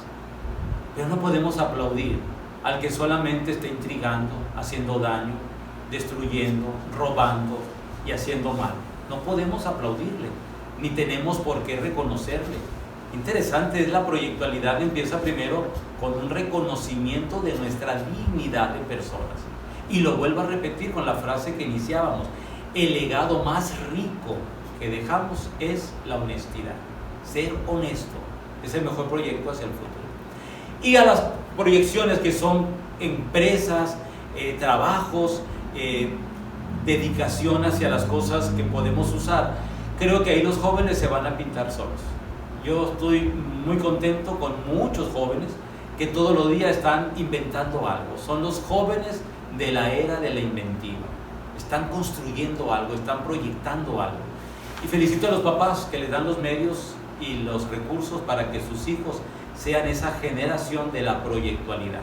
Pero no podemos aplaudir al que solamente está intrigando, haciendo daño, destruyendo, robando y haciendo mal. No podemos aplaudirle, ni tenemos por qué reconocerle. Interesante es la proyectualidad, empieza primero con un reconocimiento de nuestra dignidad de personas. Y lo vuelvo a repetir con la frase que iniciábamos: el legado más rico que dejamos es la honestidad. Ser honesto es el mejor proyecto hacia el futuro. Y a las proyecciones que son empresas, trabajos, dedicación hacia las cosas que podemos usar, creo que ahí los jóvenes se van a pintar solos. Yo estoy muy contento con muchos jóvenes que todos los días están inventando algo. Son los jóvenes de la era de la inventiva. Están construyendo algo, están proyectando algo. Y felicito a los papás que les dan los medios y los recursos para que sus hijos sean esa generación de la proyectualidad.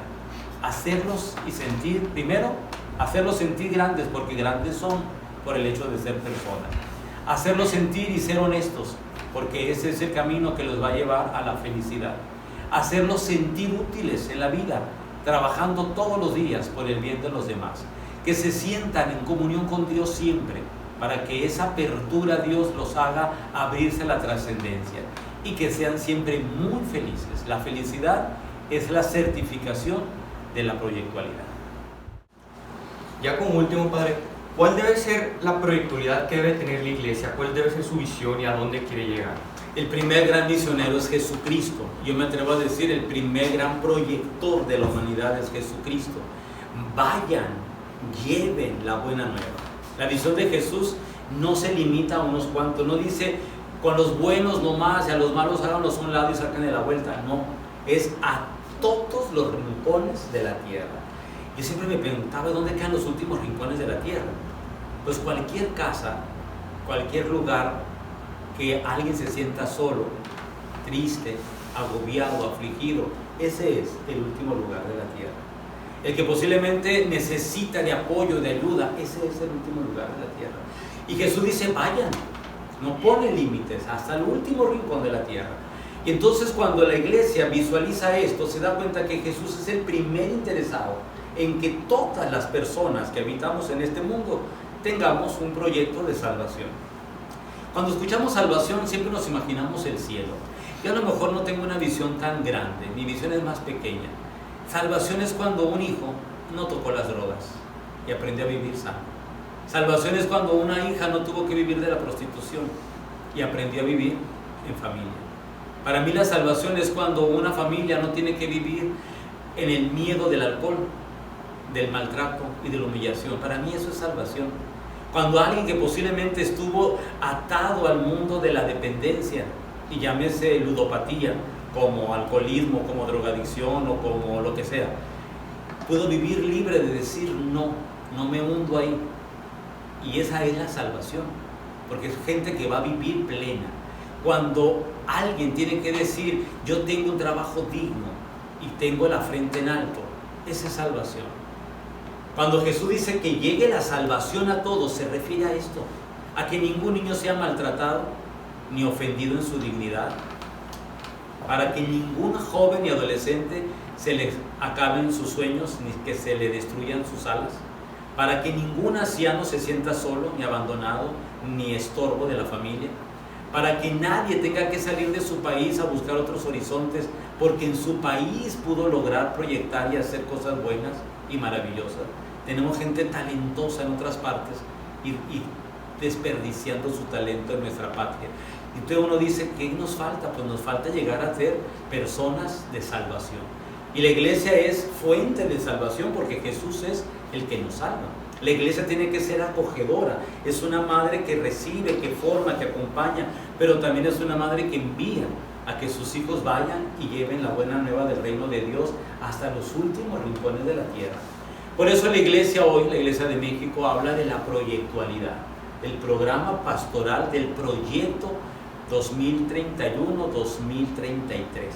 Hacerlos y sentir, primero, hacerlos sentir grandes, porque grandes son por el hecho de ser personas. Hacerlos sentir y ser honestos, porque ese es el camino que los va a llevar a la felicidad. Hacerlos sentir útiles en la vida, trabajando todos los días por el bien de los demás. Que se sientan en comunión con Dios siempre, para que esa apertura a Dios los haga abrirse a la trascendencia. Y que sean siempre muy felices. La felicidad es la certificación de la proyectualidad. Ya como último, padre, ¿cuál debe ser la proyectualidad que debe tener la iglesia? ¿Cuál debe ser su visión y a dónde quiere llegar? El primer gran misionero es Jesucristo. Yo me atrevo a decir, el primer gran proyector de la humanidad es Jesucristo. Vayan, lleven la buena nueva. La visión de Jesús no se limita a unos cuantos, no dice con los buenos nomás y a los malos háganlos a un lado y saquen de la vuelta. No, es a todos los rincones de la tierra. Yo siempre me preguntaba, ¿dónde quedan los últimos rincones de la tierra? Pues cualquier casa, cualquier lugar que alguien se sienta solo, triste, agobiado, afligido, ese es el último lugar de la tierra. El que posiblemente necesita de apoyo, de ayuda, ese es el último lugar de la tierra. Y Jesús dice, vayan, no pone límites, hasta el último rincón de la tierra. Y entonces cuando la iglesia visualiza esto, se da cuenta que Jesús es el primer interesado en que todas las personas que habitamos en este mundo tengamos un proyecto de salvación. Cuando escuchamos salvación siempre nos imaginamos el cielo. Yo a lo mejor no tengo una visión tan grande, mi visión es más pequeña. Salvación es cuando un hijo no tocó las drogas y aprendió a vivir sano. Salvación es cuando una hija no tuvo que vivir de la prostitución y aprendió a vivir en familia. Para mí la salvación es cuando una familia no tiene que vivir en el miedo del alcohol, del maltrato y de la humillación. Para mí eso es salvación. Cuando alguien que posiblemente estuvo atado al mundo de la dependencia, y llámese ludopatía, como alcoholismo, como drogadicción o como lo que sea, puedo vivir libre de decir no, no me hundo ahí. Y esa es la salvación, porque es gente que va a vivir plena. Cuando alguien tiene que decir, yo tengo un trabajo digno y tengo la frente en alto, esa es salvación. Cuando Jesús dice que llegue la salvación a todos, se refiere a esto, a que ningún niño sea maltratado ni ofendido en su dignidad, para que ningún joven y adolescente se le acaben sus sueños ni que se le destruyan sus alas, para que ningún anciano se sienta solo ni abandonado ni estorbo de la familia, para que nadie tenga que salir de su país a buscar otros horizontes porque en su país pudo lograr proyectar y hacer cosas buenas y maravillosas. Tenemos gente talentosa en otras partes y desperdiciando su talento en nuestra patria. Y entonces uno dice, ¿qué nos falta? Pues nos falta llegar a ser personas de salvación. Y la iglesia es fuente de salvación porque Jesús es el que nos salva. La iglesia tiene que ser acogedora, es una madre que recibe, que forma, que acompaña, pero también es una madre que envía a que sus hijos vayan y lleven la buena nueva del reino de Dios hasta los últimos rincones de la tierra. Por eso la iglesia hoy, la iglesia de México, habla de la proyectualidad, el programa pastoral del proyecto 2031-2033,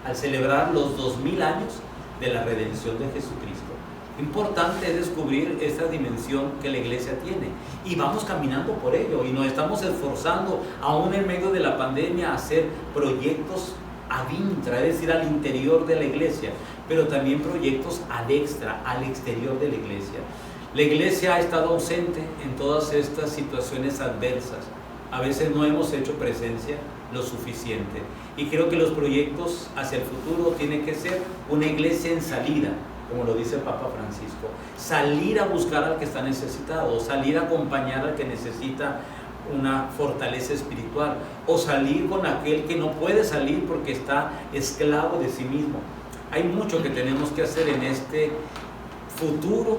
al celebrar los 2000 años de la redención de Jesucristo. Importante es descubrir esta dimensión que la iglesia tiene y vamos caminando por ello y nos estamos esforzando aún en medio de la pandemia a hacer proyectos ad intra, es decir, al interior de la iglesia, pero también proyectos ad extra, al exterior de la iglesia. La iglesia ha estado ausente en todas estas situaciones adversas. A veces no hemos hecho presencia lo suficiente y creo que los proyectos hacia el futuro tienen que ser una iglesia en salida, como lo dice el Papa Francisco, salir a buscar al que está necesitado, salir a acompañar al que necesita una fortaleza espiritual, o salir con aquel que no puede salir porque está esclavo de sí mismo. Hay mucho que tenemos que hacer en este futuro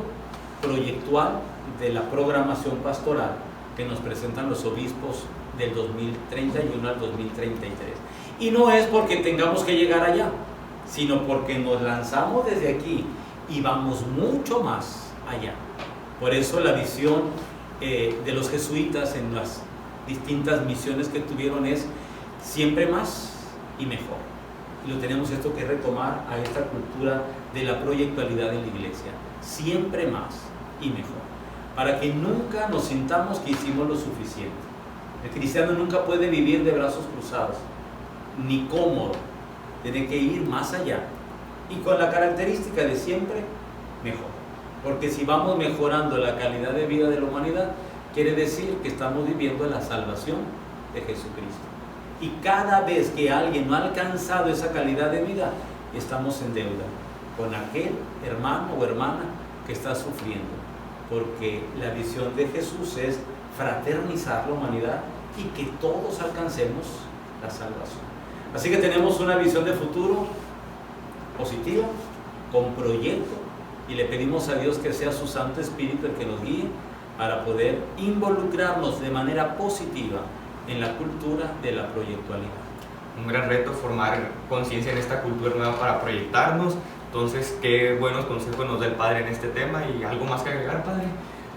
proyectual de la programación pastoral que nos presentan los obispos del 2031 al 2033. Y no es porque tengamos que llegar allá, sino porque nos lanzamos desde aquí y vamos mucho más allá. Por eso la visión de los jesuitas en las distintas misiones que tuvieron es siempre más y mejor. Y lo tenemos esto que retomar a esta cultura de la proyectualidad en la iglesia, siempre más y mejor, para que nunca nos sintamos que hicimos lo suficiente. El cristiano nunca puede vivir de brazos cruzados, ni cómodo. Tiene que ir más allá y con la característica de siempre mejor, porque si vamos mejorando la calidad de vida de la humanidad, quiere decir que estamos viviendo la salvación de Jesucristo. Y cada vez que alguien no ha alcanzado esa calidad de vida, estamos en deuda con aquel hermano o hermana que está sufriendo, porque la visión de Jesús es fraternizar la humanidad y que todos alcancemos la salvación. Así que tenemos una visión de futuro positiva, con proyecto, y le pedimos a Dios que sea su Santo Espíritu el que nos guíe para poder involucrarnos de manera positiva en la cultura de la proyectualidad. Un gran reto formar conciencia en esta cultura nueva para proyectarnos. Entonces, qué buenos consejos nos da el Padre en este tema. ¿Y algo más que agregar, Padre?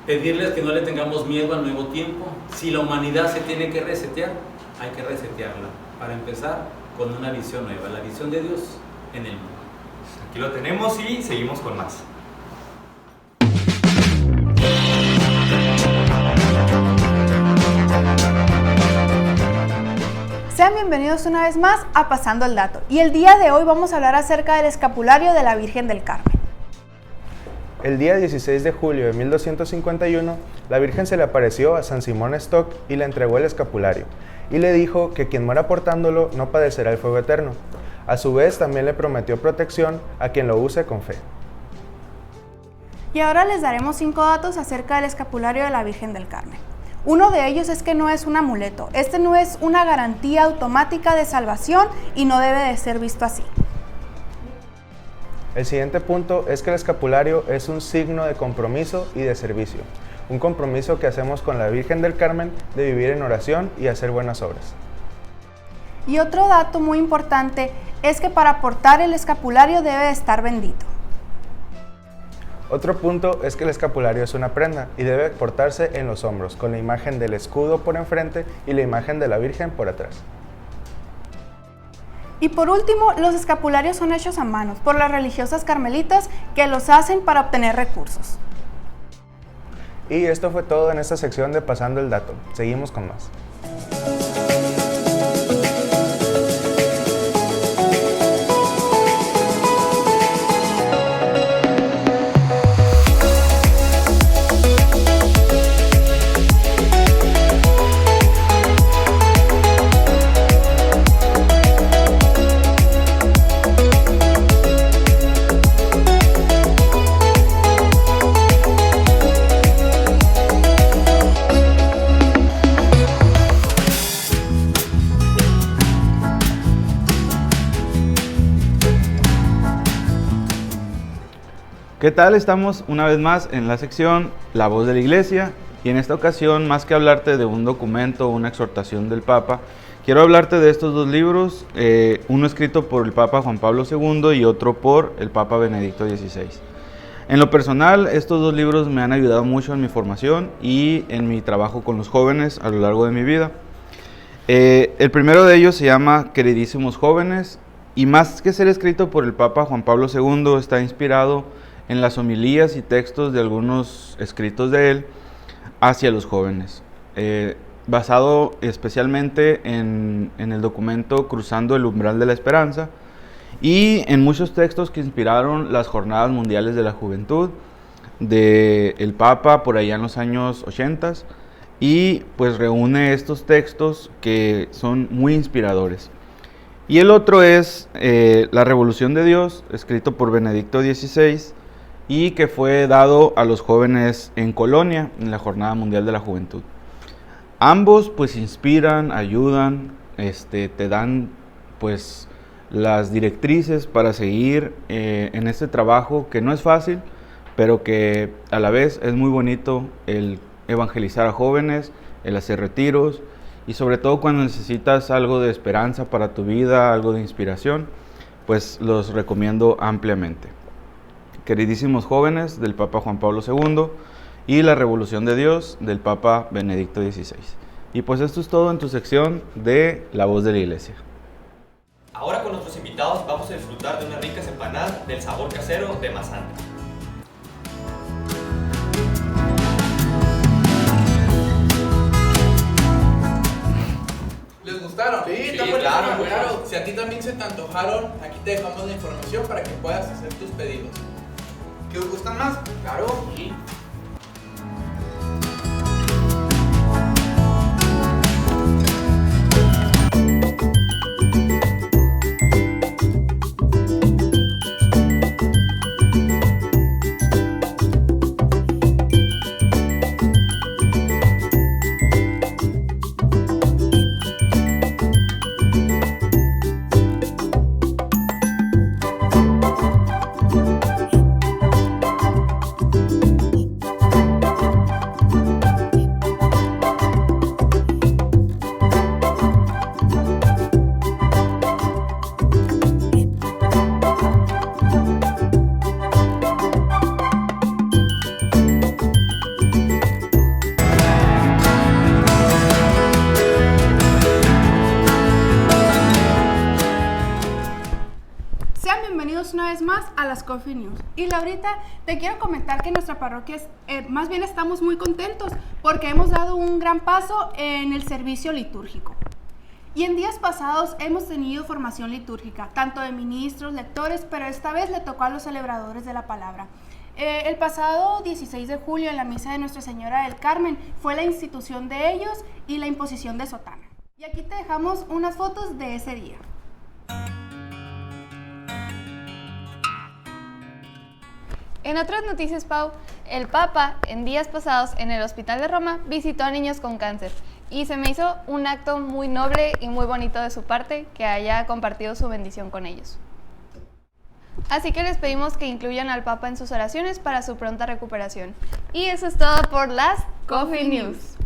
Pedirles que no le tengamos miedo al nuevo tiempo. Si la humanidad se tiene que resetear, hay que resetearla. Para empezar, con una visión nueva, la visión de Dios en el mundo. Aquí lo tenemos y seguimos con más. Sean bienvenidos una vez más a Pasando el Dato. Y el día de hoy vamos a hablar acerca del escapulario de la Virgen del Carmen. El día 16 de julio de 1251, la Virgen se le apareció a San Simón Stock y le entregó el escapulario, y le dijo que quien muera portándolo no padecerá el fuego eterno. A su vez, también le prometió protección a quien lo use con fe. Y ahora les daremos 5 datos acerca del escapulario de la Virgen del Carmen. Uno de ellos es que no es un amuleto. Este no es una garantía automática de salvación y no debe de ser visto así. El siguiente punto es que el escapulario es un signo de compromiso y de servicio. Un compromiso que hacemos con la Virgen del Carmen de vivir en oración y hacer buenas obras. Y otro dato muy importante es que para portar el escapulario debe de estar bendito. Otro punto es que el escapulario es una prenda y debe portarse en los hombros, con la imagen del escudo por enfrente y la imagen de la Virgen por atrás. Y por último, los escapularios son hechos a manos por las religiosas carmelitas que los hacen para obtener recursos. Y esto fue todo en esta sección de Pasando el Dato. Seguimos con más. ¿Qué tal? Estamos una vez más en la sección La Voz de la Iglesia y en esta ocasión, más que hablarte de un documento o una exhortación del Papa, quiero hablarte de estos dos libros, uno escrito por el Papa Juan Pablo II y otro por el Papa Benedicto XVI. En lo personal, estos dos libros me han ayudado mucho en mi formación y en mi trabajo con los jóvenes a lo largo de mi vida. El primero de ellos se llama Queridísimos Jóvenes y más que ser escrito por el Papa Juan Pablo II, está inspirado en las homilías y textos de algunos escritos de él hacia los jóvenes, basado especialmente en el documento Cruzando el Umbral de la Esperanza y en muchos textos que inspiraron las Jornadas Mundiales de la Juventud del Papa por allá en los años 80 y pues reúne estos textos que son muy inspiradores. Y el otro es La Revolución de Dios, escrito por Benedicto XVI, y que fue dado a los jóvenes en Colonia, en la Jornada Mundial de la Juventud. Ambos pues inspiran, ayudan, te dan pues las directrices para seguir en este trabajo que no es fácil, pero que a la vez es muy bonito el evangelizar a jóvenes, el hacer retiros y sobre todo cuando necesitas algo de esperanza para tu vida, algo de inspiración, pues los recomiendo ampliamente. Queridísimos Jóvenes, del Papa Juan Pablo II, y La Revolución de Dios, del Papa Benedicto XVI. Y pues esto es todo en tu sección de La Voz de la Iglesia. Ahora con nuestros invitados vamos a disfrutar de unas ricas empanadas del sabor casero de Mazán. ¿Les gustaron? Sí, Sí, claro, claro. claro. Si a ti también se te antojaron, aquí te dejamos la información para que puedas hacer tus pedidos. ¿Qué os gustan más? Claro. Sí. más a las Coffee News. Y Laurita, te quiero comentar que nuestra parroquia más bien estamos muy contentos porque hemos dado un gran paso en el servicio litúrgico. Y en días pasados hemos tenido formación litúrgica, tanto de ministros, lectores, pero esta vez le tocó a los celebradores de la palabra. El pasado 16 de julio en la misa de Nuestra Señora del Carmen fue la institución de ellos y la imposición de sotana. Y aquí te dejamos unas fotos de ese día. En otras noticias, Pau, el Papa en días pasados en el Hospital de Roma visitó a niños con cáncer y se me hizo un acto muy noble y muy bonito de su parte que haya compartido su bendición con ellos. Así que les pedimos que incluyan al Papa en sus oraciones para su pronta recuperación. Y eso es todo por las Coffee News.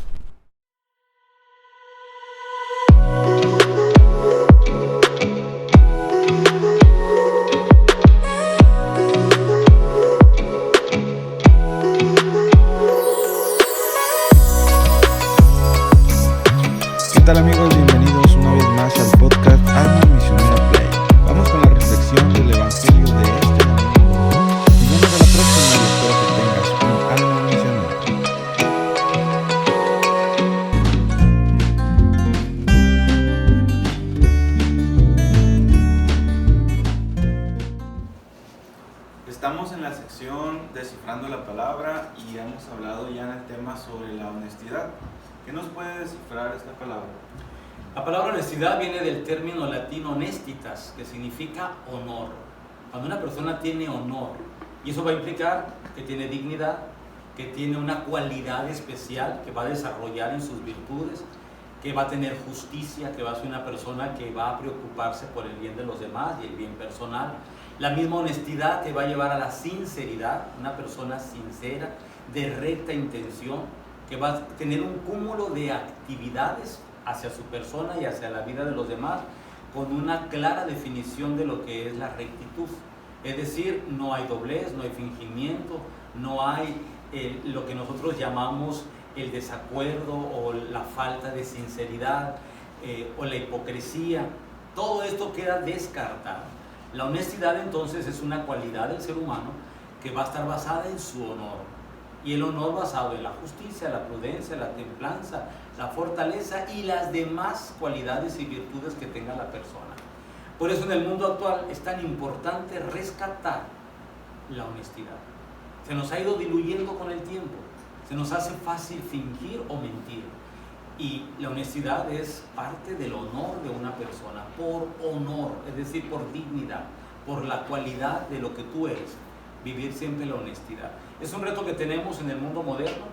¿Qué tal, amigos? Bienvenidos una vez más al podcast Alma Misionera Play. Vamos con la reflexión del Evangelio de este domingo. Nos vemos a la próxima y espero que tengas un alma misionera. Estamos en la sección Descifrando la Palabra y hemos hablado ya en el tema sobre la honestidad. ¿Qué nos puede descifrar esta palabra? La palabra honestidad viene del término latino honestitas, que significa honor. Cuando una persona tiene honor, y eso va a implicar que tiene dignidad, que tiene una cualidad especial que va a desarrollar en sus virtudes, que va a tener justicia, que va a ser una persona que va a preocuparse por el bien de los demás y el bien personal. La misma honestidad te va a llevar a la sinceridad, una persona sincera, de recta intención, que va a tener un cúmulo de actividades hacia su persona y hacia la vida de los demás con una clara definición de lo que es la rectitud. Es decir, no hay doblez, no hay fingimiento, no hay lo que nosotros llamamos el desacuerdo o la falta de sinceridad o la hipocresía. Todo esto queda descartado. La honestidad entonces es una cualidad del ser humano que va a estar basada en su honor. Y el honor basado en la justicia, la prudencia, la templanza, la fortaleza y las demás cualidades y virtudes que tenga la persona. Por eso en el mundo actual es tan importante rescatar la honestidad. Se nos ha ido diluyendo con el tiempo, se nos hace fácil fingir o mentir. Y la honestidad es parte del honor de una persona, por honor, es decir, por dignidad, por la cualidad de lo que tú eres. Vivir siempre la honestidad. Es un reto que tenemos en el mundo moderno,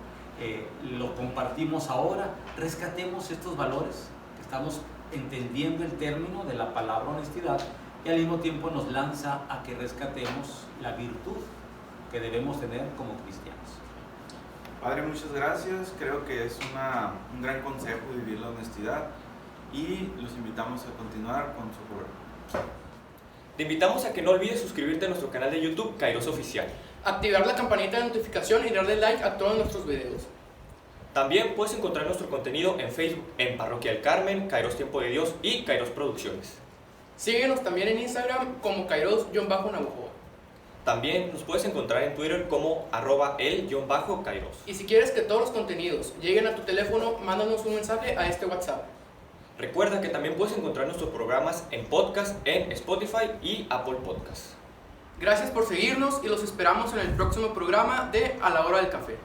lo compartimos ahora, rescatemos estos valores, estamos entendiendo el término de la palabra honestidad y al mismo tiempo nos lanza a que rescatemos la virtud que debemos tener como cristianos. Padre, muchas gracias. Creo que es un gran consejo vivir la honestidad y los invitamos a continuar con su programa. Te invitamos a que no olvides suscribirte a nuestro canal de YouTube, Kairos Oficial. Activar la campanita de notificación y darle like a todos nuestros videos. También puedes encontrar nuestro contenido en Facebook, en Parroquia del Carmen, Kairos Tiempo de Dios y Kairos Producciones. Síguenos también en Instagram como Kairos-Navajo. También nos puedes encontrar en Twitter como @el_Kairos. Y si quieres que todos los contenidos lleguen a tu teléfono, mándanos un mensaje a este WhatsApp. Recuerda que también puedes encontrar nuestros programas en podcast en Spotify y Apple Podcasts. Gracias por seguirnos y los esperamos en el próximo programa de A la Hora del Café.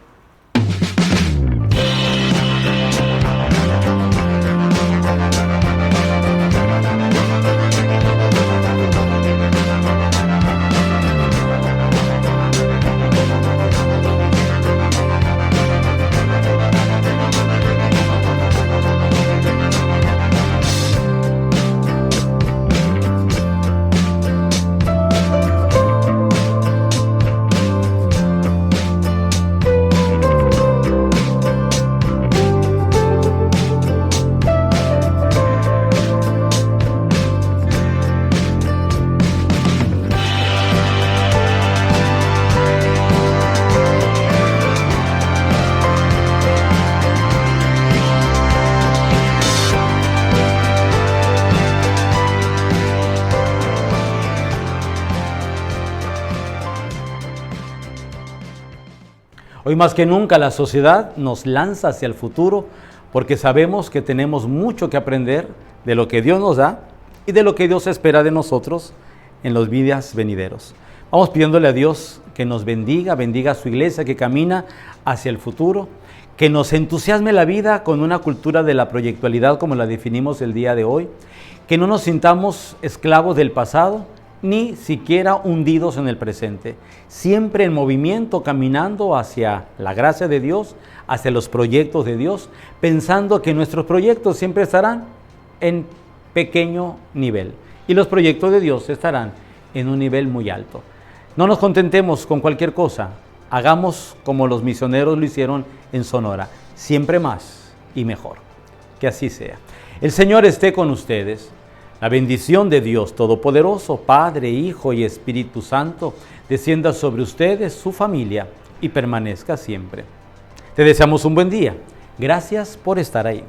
Hoy más que nunca la sociedad nos lanza hacia el futuro porque sabemos que tenemos mucho que aprender de lo que Dios nos da y de lo que Dios espera de nosotros en los días venideros. Vamos pidiéndole a Dios que nos bendiga a su iglesia que camina hacia el futuro, que nos entusiasme la vida con una cultura de la proyectualidad como la definimos el día de hoy, que no nos sintamos esclavos del pasado, ni siquiera hundidos en el presente, siempre en movimiento, caminando hacia la gracia de Dios, hacia los proyectos de Dios, pensando que nuestros proyectos siempre estarán en pequeño nivel y los proyectos de Dios estarán en un nivel muy alto. No nos contentemos con cualquier cosa, hagamos como los misioneros lo hicieron en Sonora, siempre más y mejor. Que así sea. El Señor esté con ustedes. La bendición de Dios Todopoderoso, Padre, Hijo y Espíritu Santo, descienda sobre ustedes, su familia, y permanezca siempre. Te deseamos un buen día. Gracias por estar ahí.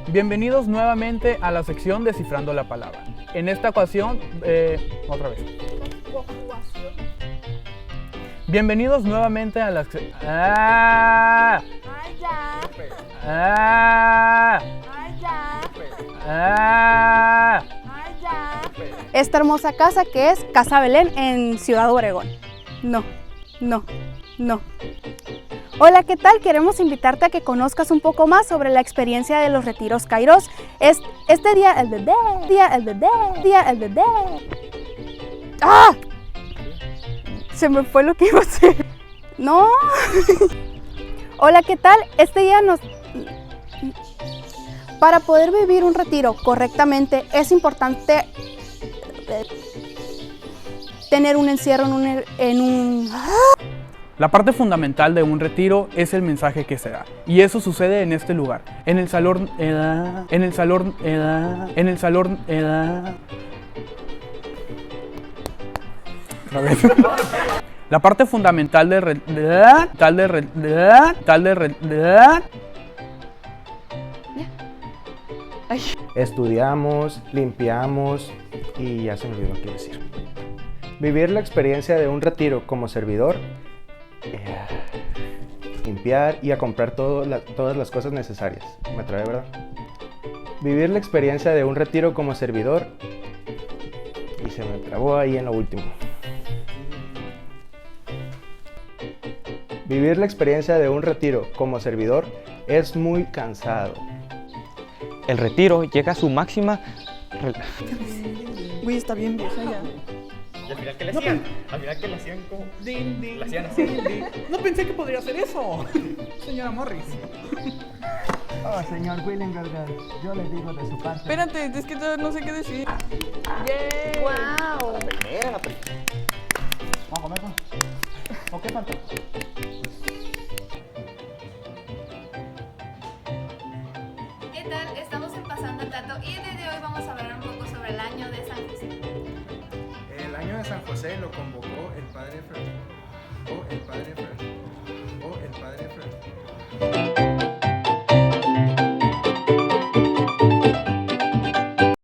Bienvenidos nuevamente a la sección Descifrando la Palabra. En esta ocasión, otra vez. Bienvenidos nuevamente a la... Esta hermosa casa que es Casa Belén en Ciudad Obregón. No. Hola, ¿qué tal? Queremos invitarte a que conozcas un poco más sobre la experiencia de los retiros Kairos. Este día el bebé. ¡Ah! Se me fue lo que iba a hacer. No. Hola, ¿qué tal? Este día nos... Para poder vivir un retiro correctamente es importante tener un encierro en un... La parte fundamental de un retiro es el mensaje que se da. Y eso sucede en este lugar. En el salón... Otra vez. La parte fundamental del Estudiamos, limpiamos y ya se me olvidó qué decir. Vivir la experiencia de un retiro como servidor, limpiar y a comprar todas las cosas necesarias. Me trae, ¿verdad? Vivir la experiencia de un retiro como servidor y se me trabó ahí en lo último. Vivir la experiencia de un retiro como servidor es muy cansado. El retiro llega a su máxima... Uy, está bien vieja ya. ¿Y al final qué le hacían? Al final que le hacían como... Le hacían así. No pensé que podría hacer eso. Señora Morris. Oh, señor Willenberger, yo le digo de su parte. Espérate, es que no sé qué decir. ¡Yay! ¡Wow! La primera. Vamos a comer. ¿O qué falta?